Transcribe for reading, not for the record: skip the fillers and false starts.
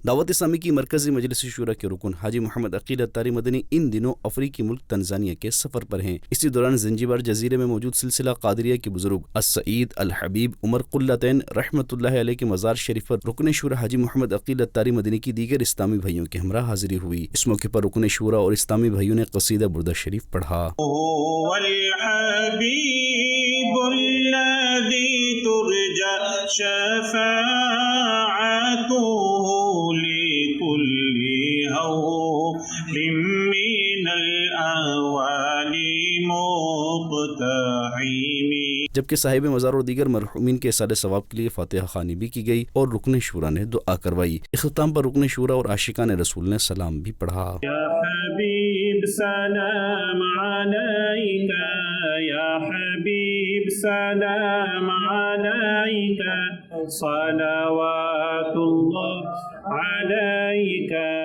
دعوت اسلامی کی مرکزی مجلس شورا کے رکن حاجی محمد عقیل اتاری مدنی ان دنوں افریقی ملک تنزانیہ کے سفر پر ہیں۔ اسی دوران زنجبار جزیرے میں موجود سلسلہ قادریہ کے بزرگ السعید الحبیب عمر قلتین رحمۃ اللہ علیہ کے مزار شریف پر رکن شورا حاجی محمد عقیل اتاری مدنی کی دیگر اسلامی بھائیوں کے ہمراہ حاضری ہوئی۔ اس موقع پر رکن شورا اور اسلامی بھائیوں نے قصیدہ بردہ شریف پڑھا۔ جبکہ صاحب مزار اور دیگر مرحومین کے احصال ثواب کے لیے فاتحہ خوانی بھی کی گئی اور رکن شورا نے دعا کروائی۔ اختتام پر رکن شورا اور عاشقان رسول نے سلام بھی پڑھا۔ یا حبیب سلام علیکہ، یا حبیب سلام علیکہ، صلوات اللہ علیکہ